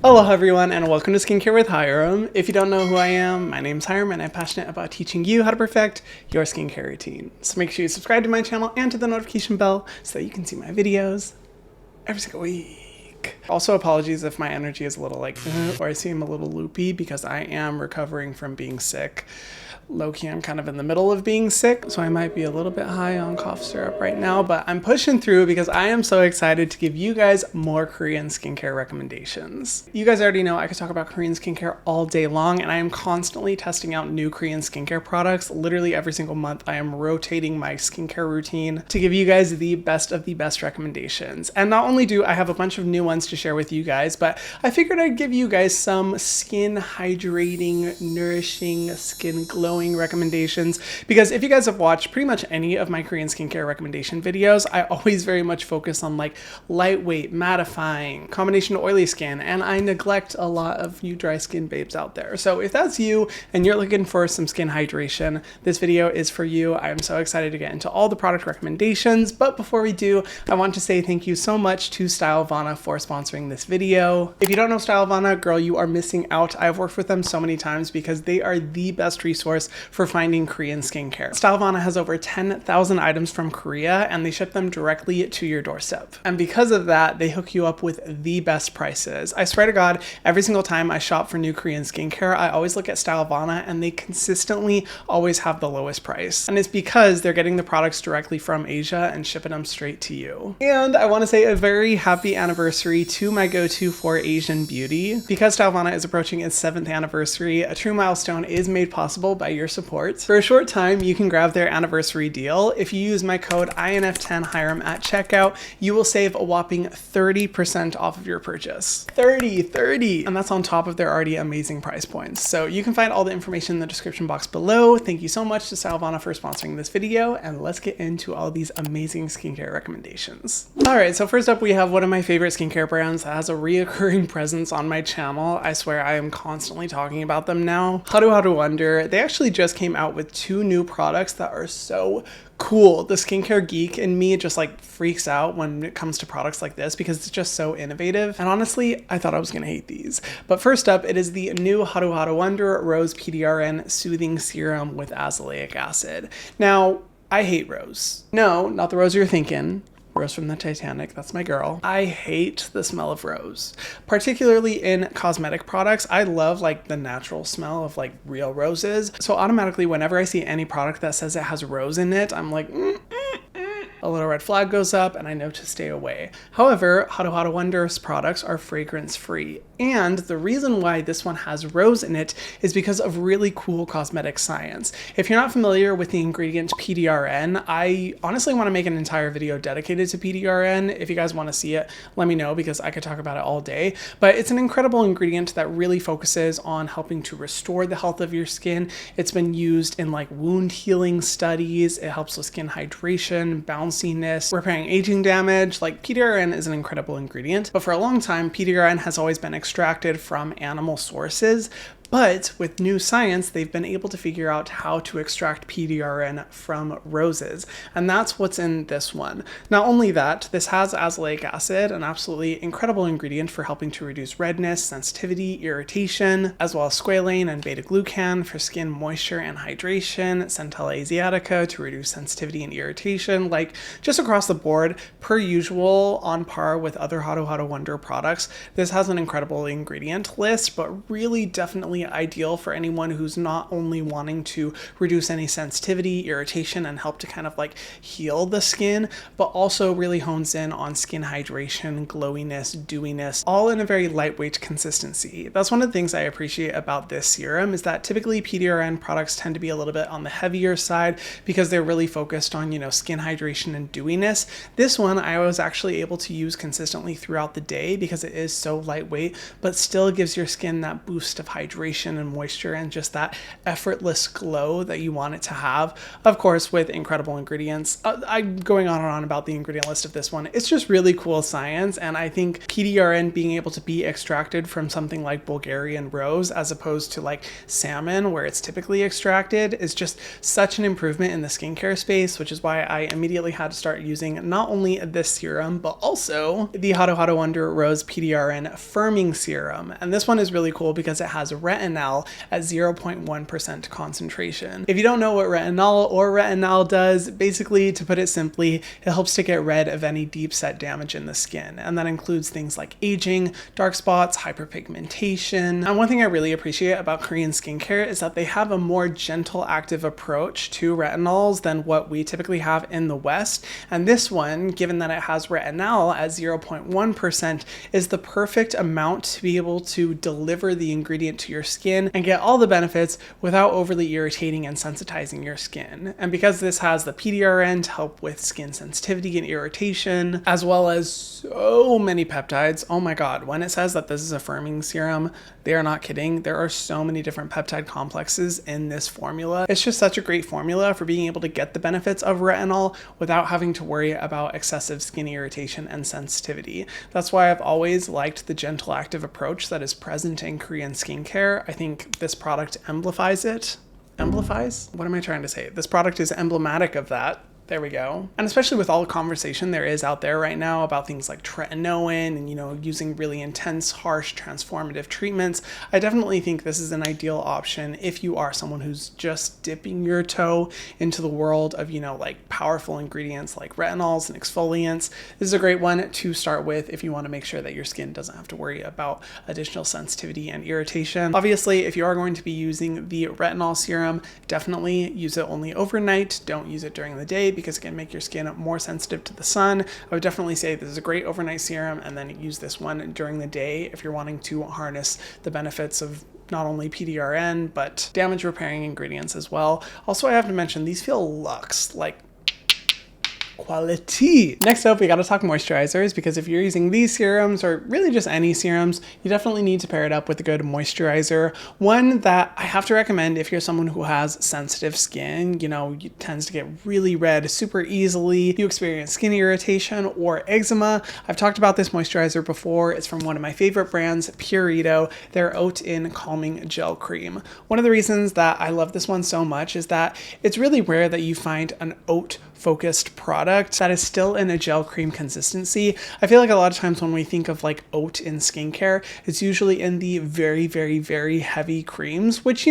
Hello everyone and welcome to Skincare with Hyram. If you don't know who I am, my name's Hyram and I'm passionate about teaching you how to perfect your skincare routine. So make sure you subscribe to my channel and to the notification bell so that you can see my videos every single week. Also apologies if my energy is a little or I seem a little loopy because I am recovering from being sick. Low-key, I'm kind of in the middle of being sick, so I might be a little bit high on cough syrup right now, but I'm pushing through because I am so excited to give you guys more Korean skincare recommendations. You guys already know I could talk about Korean skincare all day long, and I am constantly testing out new Korean skincare products. Literally every single month, I am rotating my skincare routine to give you guys the best of the best recommendations. And not only do I have a bunch of new ones to share with you guys, but I figured I'd give you guys some skin hydrating, nourishing, skin glowing recommendations, because if you guys have watched pretty much any of my Korean skincare recommendation videos, I always very much focus on like lightweight, mattifying, combination oily skin, and I neglect a lot of you dry skin babes out there. So if that's you and you're looking for some skin hydration, this video is for you. I'm so excited to get into all the product recommendations, but before we do, I want to say thank you so much to Stylovana for sponsoring this video. If you don't know Stylovana, girl, you are missing out. I've worked with them so many times because they are the best resource for finding Korean skincare. Stylovana has over 10,000 items from Korea and they ship them directly to your doorstep. And because of that, they hook you up with the best prices. I swear to God, every single time I shop for new Korean skincare, I always look at Stylovana and they consistently always have the lowest price. And it's because they're getting the products directly from Asia and shipping them straight to you. And I want to say a very happy anniversary to my go-to for Asian beauty. Because Stylovana is approaching its 7th anniversary, a true milestone is made possible by your support. For a short time, you can grab their anniversary deal. If you use my code INF10 Hyram at checkout, you will save a whopping 30% off of your purchase. 30! And that's on top of their already amazing price points. So you can find all the information in the description box below. Thank you so much to Stylovana for sponsoring this video, and let's get into all these amazing skincare recommendations. All right, so first up, we have one of my favorite skincare brands that has a reoccurring presence on my channel. I swear I am constantly talking about them now. Haru Wonder. They actually just came out with 2 new products that are so cool. The skincare geek in me just like freaks out when it comes to products like this because it's just so innovative. And honestly, I thought I was gonna hate these. But first up, it is the new Haru Wonder Rose PDRN Soothing Serum with azelaic acid. Now, I hate rose. No, not the rose you're thinking. Rose from the Titanic, that's my girl. I hate the smell of rose, particularly in cosmetic products. I love like the natural smell of like real roses. So automatically whenever I see any product that says it has rose in it, I'm like, a little red flag goes up and I know to stay away. However, Haru Wonder's products are fragrance free. And the reason why this one has rose in it is because of really cool cosmetic science. If you're not familiar with the ingredient PDRN, I honestly want to make an entire video dedicated to PDRN. If you guys want to see it, let me know because I could talk about it all day. But it's an incredible ingredient that really focuses on helping to restore the health of your skin. It's been used in like wound healing studies. It helps with skin hydration, bounciness, repairing aging damage. Like PDRN is an incredible ingredient, but for a long time, PDRN has always been extracted from animal sources. But with new science, they've been able to figure out how to extract PDRN from roses. And that's what's in this one. Not only that, this has azelaic acid, an absolutely incredible ingredient for helping to reduce redness, sensitivity, irritation, as well as squalane and beta-glucan for skin moisture and hydration, centella asiatica to reduce sensitivity and irritation. Like just across the board, per usual, on par with other Haru Wonder products, this has an incredible ingredient list, but really definitely ideal for anyone who's not only wanting to reduce any sensitivity, irritation, and help to kind of like heal the skin, but also really hones in on skin hydration, glowiness, dewiness, all in a very lightweight consistency. That's one of the things I appreciate about this serum is that typically PDRN products tend to be a little bit on the heavier side because they're really focused on, you know, skin hydration and dewiness. This one I was actually able to use consistently throughout the day because it is so lightweight, but still gives your skin that boost of hydration hydration and moisture and just that effortless glow that you want it to have. Of course, with incredible ingredients. I'm going on and on about the ingredient list of this one. It's just really cool science, and I think PDRN being able to be extracted from something like Bulgarian rose as opposed to like salmon where it's typically extracted is just such an improvement in the skincare space, which is why I immediately had to start using not only this serum but also the Hado Hado Wonder Rose PDRN Firming Serum. And this one is really cool because it has retinol at 0.1% concentration. If you don't know what retinol does, basically, to put it simply, it helps to get rid of any deep set damage in the skin. And that includes things like aging, dark spots, hyperpigmentation. And one thing I really appreciate about Korean skincare is that they have a more gentle active approach to retinols than what we typically have in the West. And this one, given that it has retinol at 0.1%, is the perfect amount to be able to deliver the ingredient to your skin and get all the benefits without overly irritating and sensitizing your skin. And because this has the PDRN to help with skin sensitivity and irritation, as well as so many peptides. Oh my God, when it says that this is a firming serum, they are not kidding. There are so many different peptide complexes in this formula. It's just such a great formula for being able to get the benefits of retinol without having to worry about excessive skin irritation and sensitivity. That's why I've always liked the gentle active approach that is present in Korean skincare. I think this product amplifies it. Amplifies? What am I trying to say? This product is emblematic of that. There we go. And especially with all the conversation there is out there right now about things like tretinoin and, using really intense, harsh, transformative treatments, I definitely think this is an ideal option if you are someone who's just dipping your toe into the world of, like powerful ingredients like retinols and exfoliants. This is a great one to start with if you want to make sure that your skin doesn't have to worry about additional sensitivity and irritation. Obviously, if you are going to be using the retinol serum, definitely use it only overnight. Don't use it during the day, because it can make your skin more sensitive to the sun. I would definitely say this is a great overnight serum, and then use this one during the day if you're wanting to harness the benefits of not only PDRN, but damage repairing ingredients as well. Also, I have to mention, these feel luxe, like quality. Next up, we got to talk moisturizers, because if you're using these serums or really just any serums, you definitely need to pair it up with a good moisturizer. One that I have to recommend if you're someone who has sensitive skin, tends to get really red super easily, you experience skin irritation or eczema. I've talked about this moisturizer before. It's from one of my favorite brands, Purito, their Oat In Calming Gel Cream. One of the reasons that I love this one so much is that it's really rare that you find an oat focused product that is still in a gel cream consistency. I feel like a lot of times when we think of like oat in skincare, it's usually in the very, very, very heavy creams, which,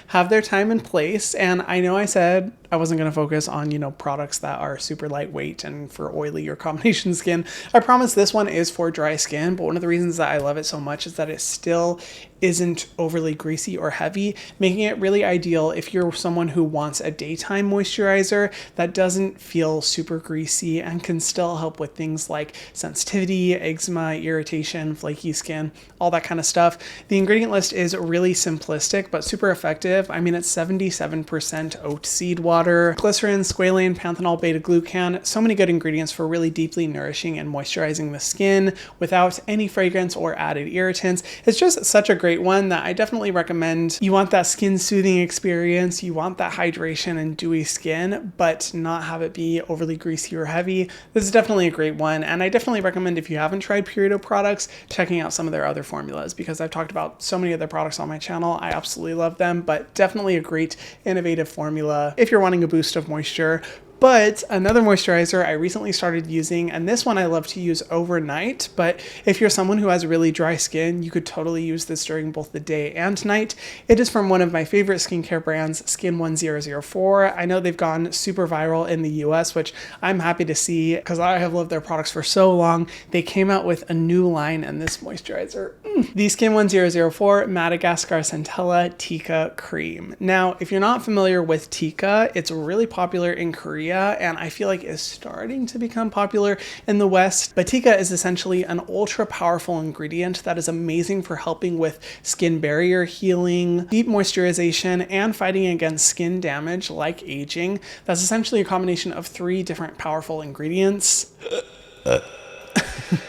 have their time and place. And I know I said I wasn't going to focus on, products that are super lightweight and for oily or combination skin. I promise this one is for dry skin, but one of the reasons that I love it so much is that it still isn't overly greasy or heavy, making it really ideal if you're someone who wants a daytime moisturizer that doesn't feel super greasy and can still help with things like sensitivity, eczema, irritation, flaky skin, all that kind of stuff. The ingredient list is really simplistic but super effective. I mean, it's 77% oat seed water, glycerin, squalane, panthenol, beta-glucan, so many good ingredients for really deeply nourishing and moisturizing the skin without any fragrance or added irritants. It's just such a great one that I definitely recommend. You want that skin soothing experience, you want that hydration and dewy skin, but not have it be overly greasy or heavy. This is definitely a great one, and I definitely recommend, if you haven't tried Purito products, checking out some of their other formulas, because I've talked about so many of their products on my channel. I absolutely love them, but definitely a great innovative formula if you're wanting a boost of moisture. But another moisturizer I recently started using, and this one I love to use overnight, but if you're someone who has really dry skin, you could totally use this during both the day and night. It is from one of my favorite skincare brands, Skin 1004. I know they've gone super viral in the US, which I'm happy to see because I have loved their products for so long. They came out with a new line in this moisturizer. The Skin 1004 Madagascar Centella Tika Cream. Now, if you're not familiar with Tika, it's really popular in Korea, and I feel like is starting to become popular in the West. But Tika is essentially an ultra powerful ingredient that is amazing for helping with skin barrier healing, deep moisturization, and fighting against skin damage like aging. That's essentially a combination of 3 different powerful ingredients.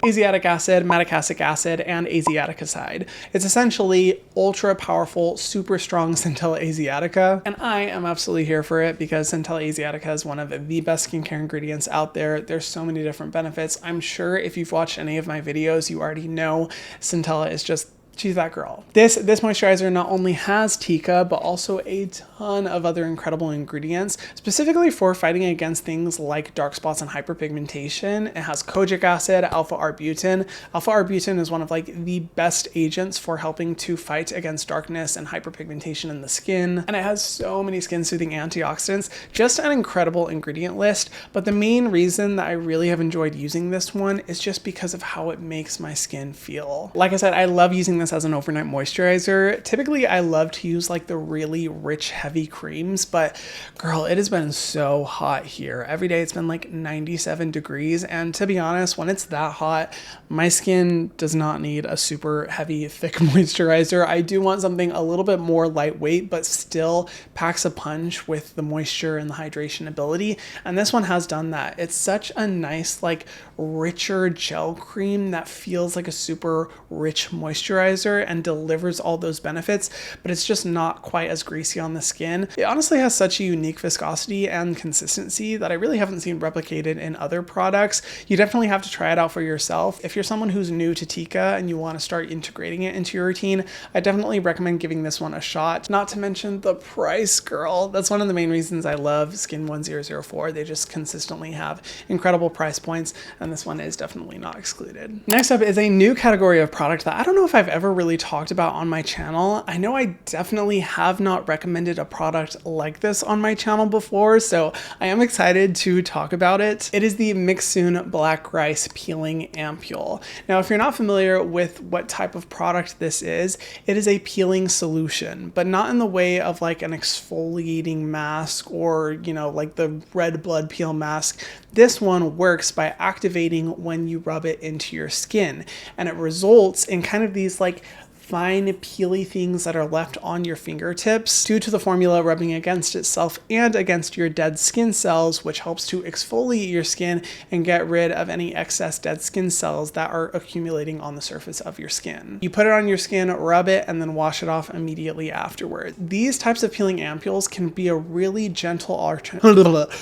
Asiatic acid, madecassic acid, and asiaticoside. It's essentially ultra powerful, super strong Centella asiatica, and I am absolutely here for it because Centella asiatica is one of the best skincare ingredients out there. There's so many different benefits. I'm sure if you've watched any of my videos, you already know Centella is just, she's that girl. This moisturizer not only has TICA, but also a ton of other incredible ingredients, specifically for fighting against things like dark spots and hyperpigmentation. It has kojic acid, alpha-arbutin. Alpha-arbutin is one of like the best agents for helping to fight against darkness and hyperpigmentation in the skin. And it has so many skin soothing antioxidants, just an incredible ingredient list. But the main reason that I really have enjoyed using this one is just because of how it makes my skin feel. Like I said, I love using this as an overnight moisturizer. Typically, I love to use like the really rich, heavy creams, but girl, it has been so hot here. Every day it's been like 97 degrees. And to be honest, when it's that hot, my skin does not need a super heavy, thick moisturizer. I do want something a little bit more lightweight, but still packs a punch with the moisture and the hydration ability. And this one has done that. It's such a nice, like richer gel cream that feels like a super rich moisturizer and delivers all those benefits, but it's just not quite as greasy on the skin. It honestly has such a unique viscosity and consistency that I really haven't seen replicated in other products. You definitely have to try it out for yourself. If you're someone who's new to TICA and you want to start integrating it into your routine, I definitely recommend giving this one a shot. Not to mention the price, girl. That's one of the main reasons I love Skin 1004. They just consistently have incredible price points, and this one is definitely not excluded. Next up is a new category of product that I don't know if I've ever really talked about on my channel. I know I definitely have not recommended a product like this on my channel before, so I am excited to talk about it. It is the Mixsoon Black Rice Peeling Ampule. Now, if you're not familiar with what type of product this is, it is a peeling solution, but not in the way of like an exfoliating mask or, you know, like the red blood peel mask. This one works by activating when you rub it into your skin, and it results in kind of these like fine peely things that are left on your fingertips due to the formula rubbing against itself and against your dead skin cells, which helps to exfoliate your skin and get rid of any excess dead skin cells that are accumulating on the surface of your skin. You put it on your skin, rub it, and then wash it off immediately afterward. These types of peeling ampules can be a really gentle alternative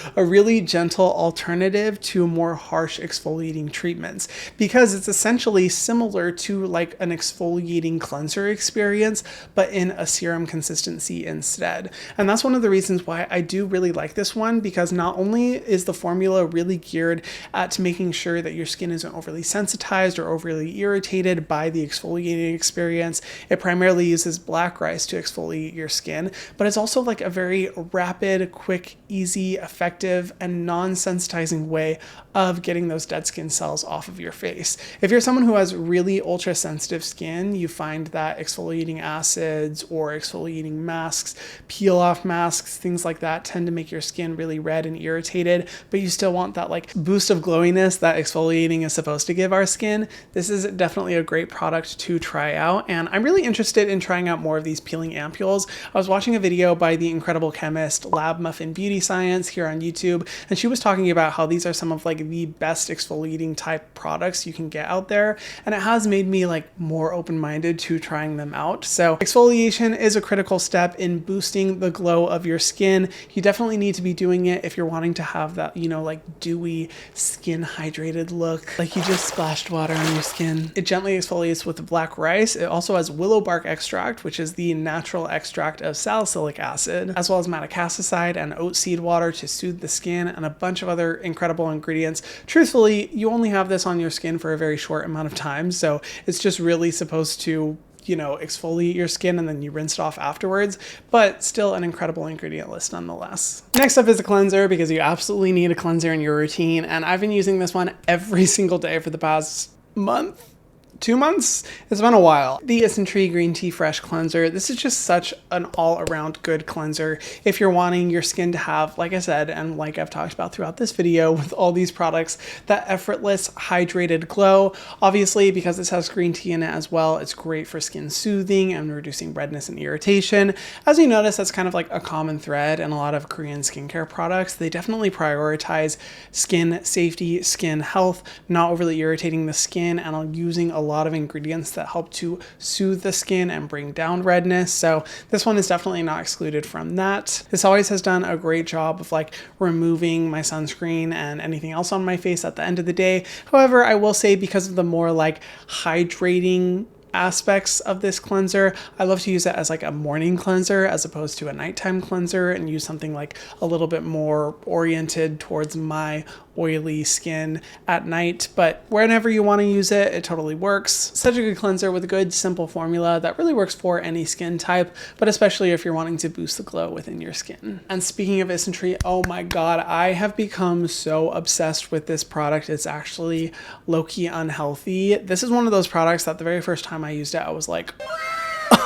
to more harsh exfoliating treatments, because it's essentially similar to like an exfoliating cleanser experience, but in a serum consistency instead. And that's one of the reasons why I do really like this one, because not only is the formula really geared to making sure that your skin isn't overly sensitized or overly irritated by the exfoliating experience. It primarily uses black rice to exfoliate your skin, but it's also like a very rapid, quick, easy, effective, and non-sensitizing way of getting those dead skin cells off of your face. If you're someone who has really ultra sensitive skin, you find that exfoliating acids or exfoliating masks, peel off masks, things like that tend to make your skin really red and irritated, but you still want that like boost of glowiness that exfoliating is supposed to give our skin. This is definitely a great product to try out, and I'm really interested in trying out more of these peeling ampules. I was watching a video by the incredible chemist Lab Muffin Beauty Science here on YouTube, and she was talking about how these are some of like the best exfoliating type products you can get out there, and it has made me like more open-minded to trying them out. So exfoliation is a critical step in boosting the glow of your skin. You definitely need to be doing it if you're wanting to have that, you know, like dewy skin hydrated look, like you just splashed water on your skin. It gently exfoliates with the black rice. It also has willow bark extract, which is the natural extract of salicylic acid, as well as madecassicide and oat seed water to soothe the skin, and a bunch of other incredible ingredients. Truthfully, you only have this on your skin for a very short amount of time, so it's just really supposed to, you know, exfoliate your skin and then you rinse it off afterwards, but still an incredible ingredient list nonetheless. Next up is a cleanser, because you absolutely need a cleanser in your routine, and I've been using this one every single day for the past month. 2 months? It's been a while. The Isntree Green Tea Fresh Cleanser. This is just such an all-around good cleanser. If you're wanting your skin to have, like I said, and like I've talked about throughout this video with all these products, that effortless hydrated glow. Obviously, because this has green tea in it as well, it's great for skin soothing and reducing redness and irritation. As you notice, that's kind of like a common thread in a lot of Korean skincare products. They definitely prioritize skin safety, skin health, not overly irritating the skin, and using a lot of ingredients that help to soothe the skin and bring down redness. So this one is definitely not excluded from that. This always has done a great job of like removing my sunscreen and anything else on my face at the end of the day. However, I will say because of the more like hydrating aspects of this cleanser, I love to use it as like a morning cleanser as opposed to a nighttime cleanser, and use something like a little bit more oriented towards my oily skin at night. But whenever you want to use it, it totally works. Such a good cleanser with a good simple formula that really works for any skin type, but especially if you're wanting to boost the glow within your skin. And speaking of Isntree, oh my god, I have become so obsessed with this product. It's actually low-key unhealthy. This is one of those products that the very first time I used it, I was like,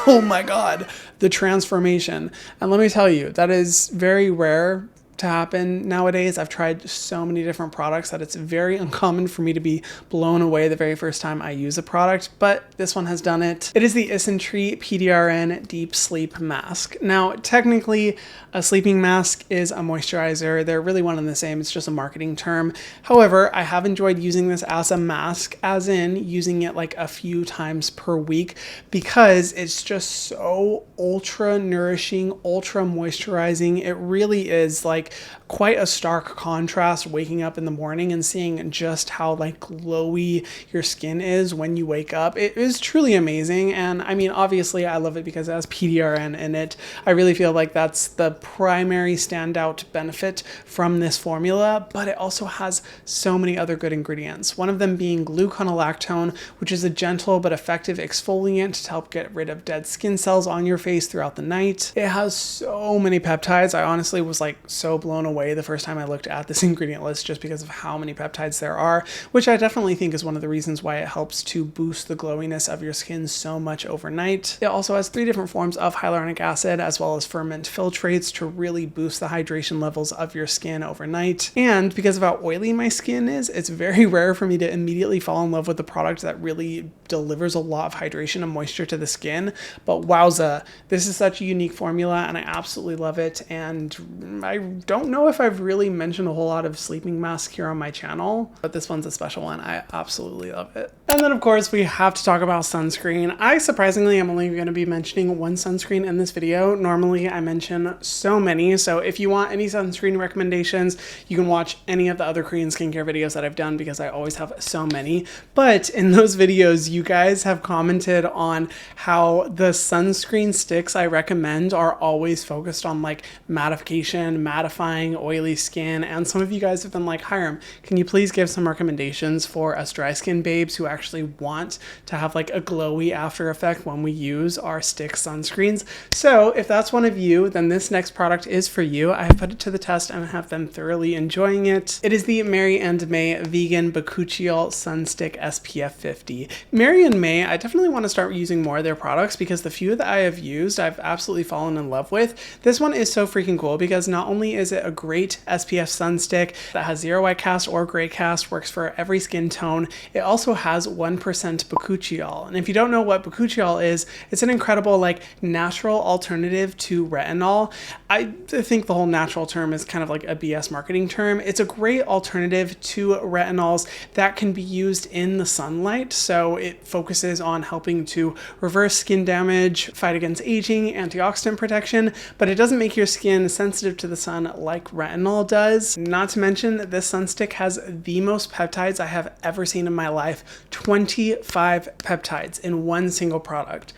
oh my god, the transformation. And let me tell you, that is very rare to happen nowadays. I've tried so many different products that it's very uncommon for me to be blown away the very first time I use a product, but this one has done it. It is the Isntree PDRN Deep Sleep Mask. Now, technically, a sleeping mask is a moisturizer. They're really one and the same. It's just a marketing term. However, I have enjoyed using this as a mask, as in using it like a few times per week, because it's just so ultra nourishing, ultra moisturizing. It really is like quite a stark contrast waking up in the morning and seeing just how like glowy your skin is when you wake up. It is truly amazing. And I mean, obviously I love it because it has PDRN in it. I really feel like that's the primary standout benefit from this formula, but it also has so many other good ingredients. One of them being gluconolactone, which is a gentle but effective exfoliant to help get rid of dead skin cells on your face throughout the night. It has so many peptides. I honestly was like so blown away the first time I looked at this ingredient list just because of how many peptides there are, which I definitely think is one of the reasons why it helps to boost the glowiness of your skin so much overnight. It also has 3 different forms of hyaluronic acid as well as ferment filtrates to really boost the hydration levels of your skin overnight. And because of how oily my skin is, it's very rare for me to immediately fall in love with a product that really delivers a lot of hydration and moisture to the skin. But wowza, this is such a unique formula and I absolutely love it. And I don't know if I've really mentioned a whole lot of sleeping masks here on my channel, but this one's a special one. I absolutely love it. And then of course we have to talk about sunscreen. I surprisingly am only going to be mentioning one sunscreen in this video. Normally I mention so many, so if you want any sunscreen recommendations, you can watch any of the other Korean skincare videos that I've done because I always have so many. But in those videos, you guys have commented on how the sunscreen sticks I recommend are always focused on like mattification, mattifying oily skin, and some of you guys have been like, Hyram, can you please give some recommendations for us dry skin babes who actually want to have like a glowy after effect when we use our stick sunscreens? So if that's one of you, then this next product is for you. I have put it to the test and have been thoroughly enjoying it. It is the Mary and May Vegan Bakuchiol Sun Stick SPF 50. Mary and May, I definitely want to start using more of their products because the few that I have used, I've absolutely fallen in love with. This one is so freaking cool because not only is it a great SPF sun stick that has 0 white cast or gray cast, works for every skin tone, it also has 1% bakuchiol. And if you don't know what bakuchiol is, it's an incredible like natural alternative to retinol. I think the whole natural term is kind of like a BS marketing term. It's a great alternative to retinols that can be used in the sunlight. So it focuses on helping to reverse skin damage, fight against aging, antioxidant protection, but it doesn't make your skin sensitive to the sun like retinol does. Not to mention, this sunstick has the most peptides I have ever seen in my life. 25 peptides in one single product.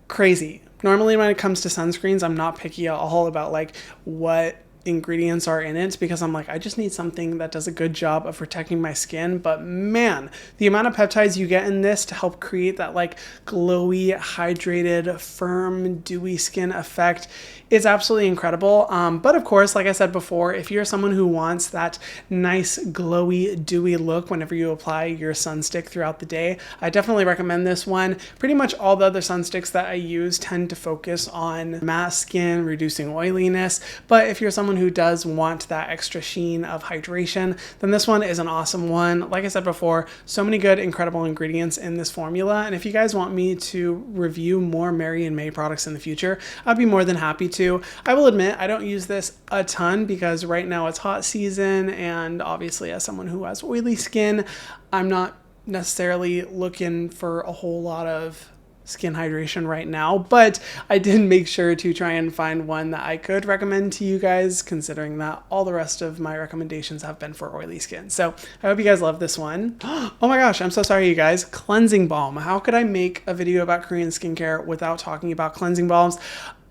Crazy. Normally when it comes to sunscreens, I'm not picky at all about like what ingredients are in it because I'm like, I just need something that does a good job of protecting my skin. But man, the amount of peptides you get in this to help create that like glowy, hydrated, firm, dewy skin effect is absolutely incredible. But of course, like I said before, if you're someone who wants that nice, glowy, dewy look whenever you apply your sunstick throughout the day, I definitely recommend this one. Pretty much all the other sunsticks that I use tend to focus on matte skin, reducing oiliness. But if you're someone who does want that extra sheen of hydration, then this one is an awesome one. Like I said before, so many good, incredible ingredients in this formula. And if you guys want me to review more Mary and May products in the future, I'd be more than happy to. I will admit I don't use this a ton because right now it's hot season, and obviously as someone who has oily skin, I'm not necessarily looking for a whole lot of skin hydration right now, but I did make sure to try and find one that I could recommend to you guys, considering that all the rest of my recommendations have been for oily skin. So I hope you guys love this one. Oh my gosh, I'm so sorry you guys. Cleansing balm. How could I make a video about Korean skincare without talking about cleansing balms?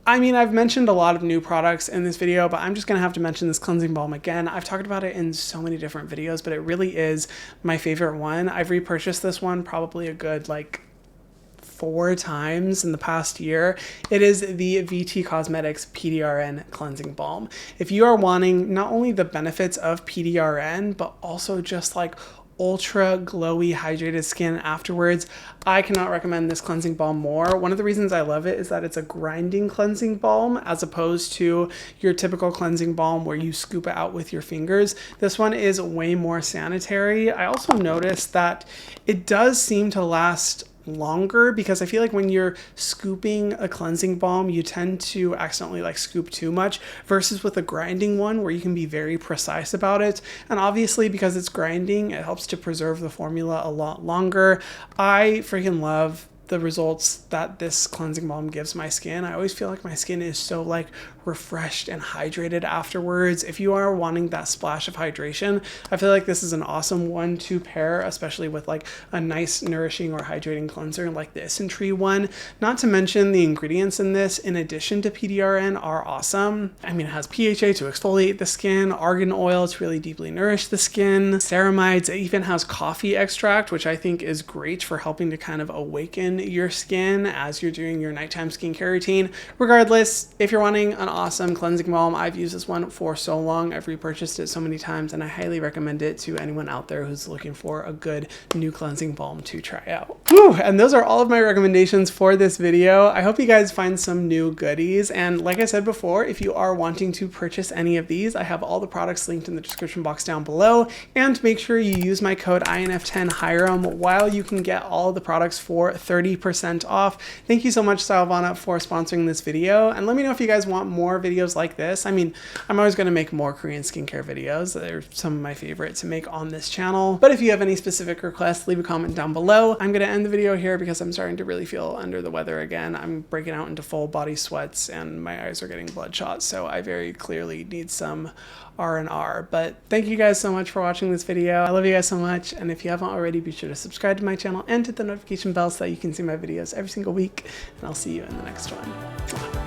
I mean, I've mentioned a lot of new products in this video, but I'm just gonna have to mention this cleansing balm again. I've talked about it in so many different videos, but it really is my favorite one. I've repurchased this one probably a good like 4 times in the past year. It is the VT Cosmetics PDRN Cleansing Balm. If you are wanting not only the benefits of PDRN, but also just like ultra glowy hydrated skin afterwards, I cannot recommend this cleansing balm more. One of the reasons I love it is that it's a grinding cleansing balm as opposed to your typical cleansing balm where you scoop it out with your fingers. This one is way more sanitary. I also noticed that it does seem to last longer because I feel like when you're scooping a cleansing balm, you tend to accidentally like scoop too much versus with a grinding one where you can be very precise about it. And obviously because it's grinding, it helps to preserve the formula a lot longer. I freaking love the results that this cleansing balm gives my skin. I always feel like my skin is so like refreshed and hydrated afterwards. If you are wanting that splash of hydration, I feel like this is an awesome 1-2 pair, especially with like a nice nourishing or hydrating cleanser like the Isntree one. Not to mention the ingredients in this, in addition to PDRN, are awesome. I mean, it has PHA to exfoliate the skin, argan oil to really deeply nourish the skin, ceramides. It even has coffee extract, which I think is great for helping to kind of awaken your skin as you're doing your nighttime skincare routine. Regardless, if you're wanting an awesome cleansing balm, I've used this one for so long. I've repurchased it so many times, and I highly recommend it to anyone out there who's looking for a good new cleansing balm to try out. Whew, and those are all of my recommendations for this video. I hope you guys find some new goodies. And like I said before, if you are wanting to purchase any of these, I have all the products linked in the description box down below. And make sure you use my code INF10 Hyram while you can get all of the products for 30% off. Thank you so much, Salvana, for sponsoring this video. And let me know if you guys want more videos like this. I mean, I'm always going to make more Korean skincare videos. They're some of my favorite to make on this channel. But if you have any specific requests, leave a comment down below. I'm going to end the video here because I'm starting to really feel under the weather again. I'm breaking out into full body sweats and my eyes are getting bloodshot. So I very clearly need some R&R. But thank you guys so much for watching this video. I love you guys so much. And if you haven't already, be sure to subscribe to my channel and hit the notification bell so that you can see my videos every single week. And I'll see you in the next one.